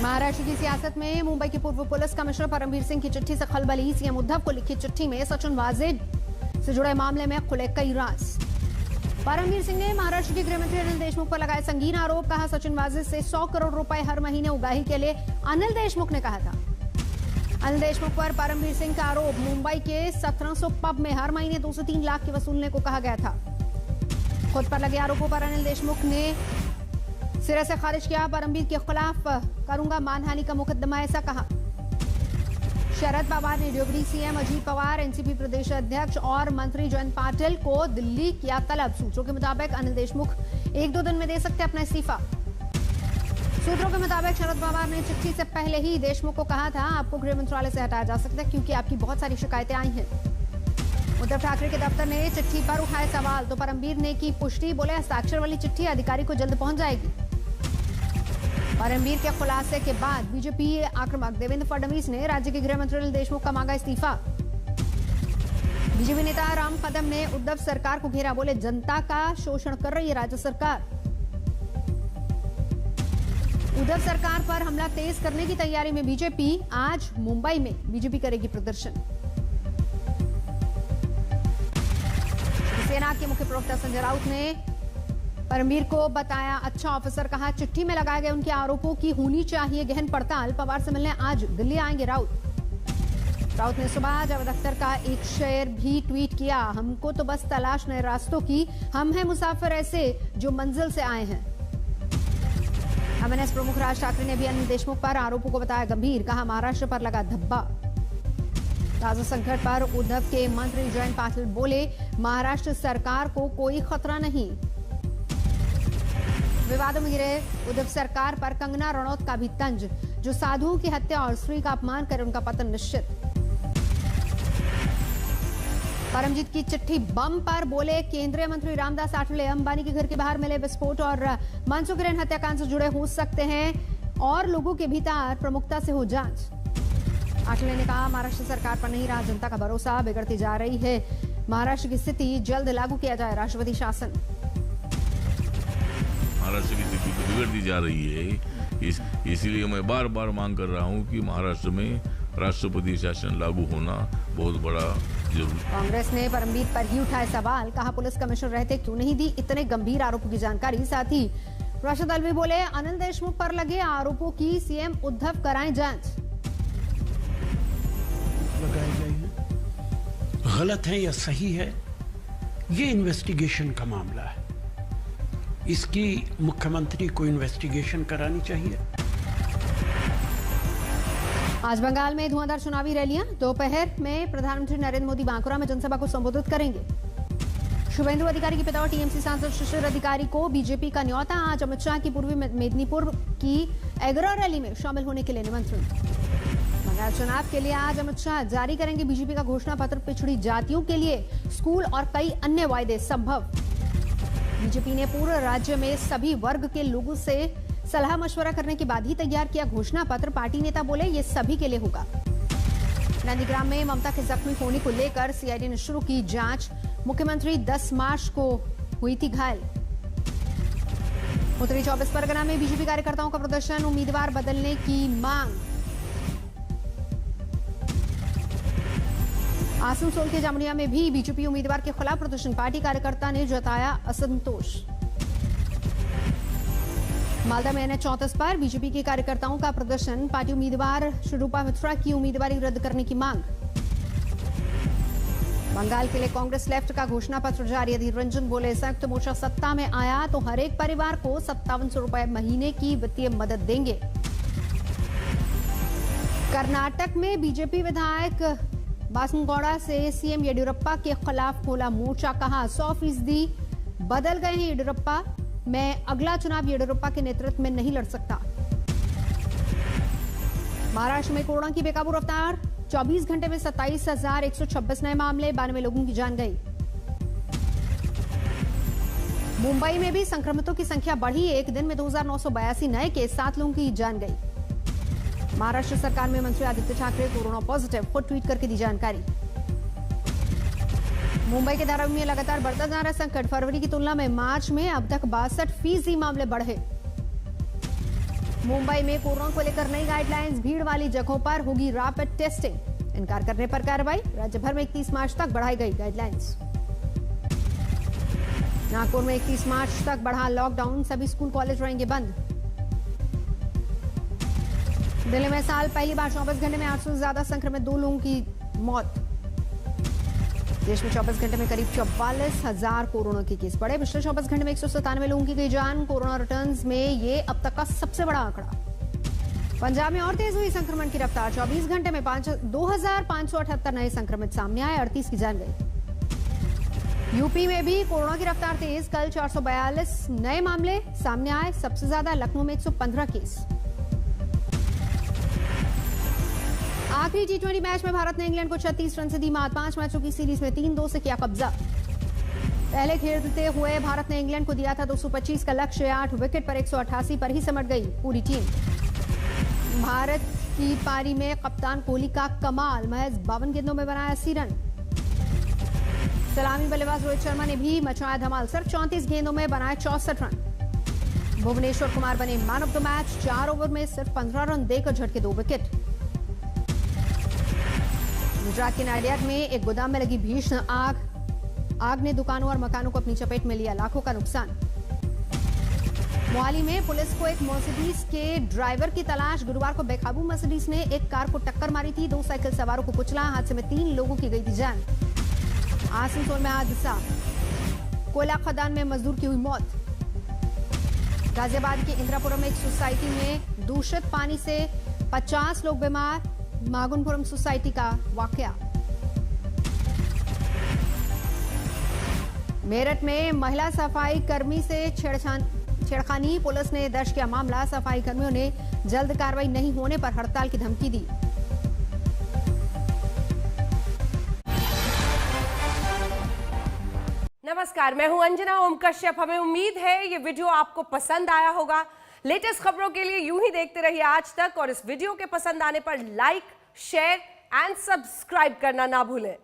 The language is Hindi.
महाराष्ट्र की सियासत में मुंबई के पूर्व पुलिस कमिश्नर परमवीर सिंह की चिट्ठी से खलबली। सीएम उद्धव को लिखी चिट्ठी में सचिन वाजे से जुड़े मामले में खुले कई राज। परमवीर सिंह ने महाराष्ट्र के गृहमंत्री अनिल देशमुख पर लगाए संगीन आरोप। कहा, सचिन वाजे से 100 करोड़ रुपए हर महीने उगाही के लिए अनिल देशमुख ने कहा था। अनिल देशमुख पर परमवीर सिंह का आरोप, मुंबई के 1700 पब में हर महीने 2 से 3 लाख के वसूलने को कहा गया था। खुद पर लगे आरोपों पर अनिल देशमुख ने सिरे से खारिज किया। परमवीर के खिलाफ करूंगा मानहानि का मुकदमा, ऐसा कहा। शरद पवार ने डिप्टी सीएम अजीत पवार, एनसीपी प्रदेश अध्यक्ष और मंत्री जयंत पाटिल को दिल्ली किया तलब। सूत्रों के मुताबिक अनिल देशमुख 1-2 दिन में दे सकते अपना इस्तीफा। सूत्रों के मुताबिक शरद पवार ने चिट्ठी से पहले ही देशमुख को कहा था, आपको गृह मंत्रालय से हटाया जा सकता है क्योंकि आपकी बहुत सारी शिकायतें आई हैं। उद्धव ठाकरे के दफ्तर ने चिट्ठी पर उठाए सवाल तो परमवीर ने की पुष्टि। बोले, हस्ताक्षर वाली चिट्ठी अधिकारी को जल्द पहुंच जाएगी। परमवीर के खुलासे के बाद बीजेपी आक्रामक। देवेंद्र फडणवीस ने राज्य के गृह मंत्री अनिल देशमुख का मांगा इस्तीफा। बीजेपी नेता राम कदम ने उद्धव सरकार को घेरा। बोले, जनता का शोषण कर रही है राज्य सरकार। उद्धव सरकार पर हमला तेज करने की तैयारी में बीजेपी। आज मुंबई में बीजेपी करेगी प्रदर्शन। सेना के मुख्य प्रवक्ता संजय राउत ने परमवीर को बताया अच्छा ऑफिसर। कहा, चिट्ठी में लगाए गए उनके आरोपों की होनी चाहिए गहन पड़ताल। पवार से मिलने आज दिल्ली आएंगे राउत ने सुबह जावेद अख्तर का एक शेर भी ट्वीट किया। हमको तो बस तलाश नए रास्तों की, हम हैं मुसाफिर ऐसे जो मंजिल से आए हैं। एमएनएस प्रमुख राज ठाकरे ने भी अनिल देशमुख पर आरोपों को बताया गंभीर। कहा, महाराष्ट्र पर लगा धब्बा। ताजा संकट पर उद्धव के मंत्री जयंत पाटिल बोले, महाराष्ट्र सरकार को कोई खतरा नहीं। विवादों में घिरे उद्धव सरकार पर कंगना रणौत का भी तंज। जो साधुओं की हत्या और स्त्री का अपमान करे उनका पतन निश्चित। परमजीत की चिट्ठी बम पर बोले, केंद्रीय मंत्री रामदास आठवले अंबानी के घर के बाहर मिले विस्फोट और मनसुख हिरेन हत्याकांड से जुड़े हो सकते हैं और लोगों के भीतर प्रमुखता से हो जांच। आठवले ने कहा, महाराष्ट्र सरकार पर नहीं रहा जनता का भरोसा, बिगड़ती जा रही है महाराष्ट्र की स्थिति, जल्द लागू किया जाए राष्ट्रपति शासन। महाराष्ट्र की स्थिति तो बिगड़ती जा रही है, इसीलिए मैं बार बार मांग कर रहा हूं कि महाराष्ट्र में राष्ट्रपति शासन लागू होना बहुत बड़ा जरूरी। कांग्रेस ने परमवीर पर ही उठाए सवाल। कहा, पुलिस कमिश्नर रहते क्यों नहीं दी इतने गंभीर आरोपों की जानकारी। साथ ही राष्ट्रीय दल भी बोले, अनिल देशमुख पर लगे आरोपों की सीएम उद्धव कराएं जांच। लगाए गए हैं गलत है या सही है, ये इन्वेस्टिगेशन का मामला है। इसकी मुख्यमंत्री को इन्वेस्टिगेशन करानी चाहिए। आज बंगाल में धुआंधार चुनावी रैलियां। दोपहर में प्रधानमंत्री नरेंद्र मोदी बांकुरा में जनसभा को संबोधित करेंगे। शुभेंदु अधिकारी के पिता और टीएमसी सांसद शिशिर अधिकारी को बीजेपी का न्योता। आज अमित शाह की पूर्वी मेदिनीपुर की एगरा रैली में शामिल होने के लिए निमंत्रण। बंगाल चुनाव के लिए आज अमित शाह जारी करेंगे बीजेपी का घोषणा पत्र। पिछड़ी जातियों के लिए स्कूल और कई अन्य वायदे संभव। बीजेपी ने पूरे राज्य में सभी वर्ग के लोगों से सलाह मशवरा करने के बाद ही तैयार किया घोषणा पत्र। पार्टी नेता बोले, ये सभी के लिए होगा। नंदीग्राम में ममता के जख्मी होने को लेकर सीआईडी ने शुरू की जांच। मुख्यमंत्री 10 मार्च को हुई थी घायल। उत्तरी 24 परगना में बीजेपी कार्यकर्ताओं का प्रदर्शन, उम्मीदवार बदलने की मांग। आसनसोल के जामुनिया में भी बीजेपी उम्मीदवार के खिलाफ प्रदर्शन। पार्टी कार्यकर्ता ने जताया असंतोष। मालदा में NH 34 पर बीजेपी के कार्यकर्ताओं का प्रदर्शन। पार्टी उम्मीदवार शिरूपा मित्रा की उम्मीदवारी रद्द करने की मांग। बंगाल के लिए कांग्रेस लेफ्ट का घोषणा पत्र जारी। अधीर रंजन बोले, संयुक्त मोर्चा सत्ता में आया तो हर एक परिवार को 5700 रुपए महीने की वित्तीय मदद देंगे। कर्नाटक में बीजेपी विधायक बासनगौड़ा से सीएम येडियुरप्पा के खिलाफ खोला मोर्चा। कहा, 100% बदल गए हैं येडियुरप्पा, मैं अगला चुनाव येडियुरप्पा के नेतृत्व में नहीं लड़ सकता। महाराष्ट्र में कोरोना की बेकाबू रफ्तार। 24 घंटे में 27,126 नए मामले, 92 लोगों की जान गई। मुंबई में भी संक्रमितों की संख्या बढ़ी। एक दिन में 2982 नए केस, 7 लोगों की जान गई। महाराष्ट्र सरकार में मंत्री आदित्य ठाकरे कोरोना पॉजिटिव, खुद ट्वीट करके दी जानकारी। मुंबई के धारावी में लगातार बढ़ता जा रहा संकट। फरवरी की तुलना में मार्च में अब तक 62% मामले बढ़े। मुंबई में कोरोना को लेकर नई गाइडलाइंस, भीड़ वाली जगहों पर होगी रैपिड टेस्टिंग, इनकार करने पर कार्रवाई। राज्य भर में 31 मार्च तक बढ़ाई गई गाइडलाइंस। नागपुर में 31 मार्च तक बढ़ा लॉकडाउन, सभी स्कूल कॉलेज रहेंगे बंद। दिल्ली में साल पहली बार 24 घंटे में 800 से ज्यादा संक्रमित 2 लोगों की मौत। देश में 24 घंटे में करीब 44,000 कोरोना के केस बढ़े। पिछले 24 घंटे में 197 लोगों की गई जान। कोरोना रिटर्न्स में ये अब तक का सबसे बड़ा आंकड़ा। पंजाब में और तेज हुई संक्रमण की रफ्तार। 24 घंटे में 2,578 नए संक्रमित सामने आए, 38 की जान गई। यूपी में भी कोरोना की रफ्तार तेज। कल 442 नए मामले सामने आए, सबसे ज्यादा लखनऊ में 115 केस। आखिरी टी20 मैच में भारत ने इंग्लैंड को 36 रन से दी मात। 5 मैचों की सीरीज में 3-2 से किया कब्जा। पहले खेलते हुए भारत ने इंग्लैंड को दिया था 225 का लक्ष्य। 8 विकेट पर 188 पर ही सिमट गई पूरी टीम। भारत की पारी में कप्तान कोहली का कमाल, महज 52 गेंदों में बनाया 80 रन। सलामी बल्लेबाज रोहित शर्मा ने भी मचाया धमाल, सिर्फ 34 गेंदों में बनाए 64 रन। भुवनेश्वर कुमार बने man of the match. 4 over में सिर्फ 15 रन देकर झटके 2 विकेट। गुजरात के नाडियाड में एक गोदाम में लगी भीषण आग ने दुकानों और मकानों को अपनी चपेट में लिया, लाखों का नुकसान। मोहाली में पुलिस को एक मर्सिडीज के ड्राइवर की तलाश। गुरुवार को बेकाबू मर्सिडीज ने एक कार को टक्कर मारी थी, 2 साइकिल सवारों को कुचला। हादसे में 3 लोगों की गई थी जान। आसनसोल में हादसा, कोयला खदान में मजदूर की हुई मौत। गाजियाबाद के इंदिरापुरम एक सोसाइटी में दूषित पानी से 50 लोग बीमार। मागुनपुरम सोसाइटी का वाकया। मेरठ में महिला सफाई कर्मी से छेड़खानी, पुलिस ने दर्ज किया मामला। सफाई कर्मियों ने जल्द कार्रवाई नहीं होने पर हड़ताल की धमकी दी। नमस्कार, मैं हूं अंजना ओम कश्यप। हमें उम्मीद है ये वीडियो आपको पसंद आया होगा। लेटेस्ट खबरों के लिए यूं ही देखते रहिए आज तक, और इस वीडियो के पसंद आने पर लाइक, शेयर एंड सब्सक्राइब करना ना भूलें।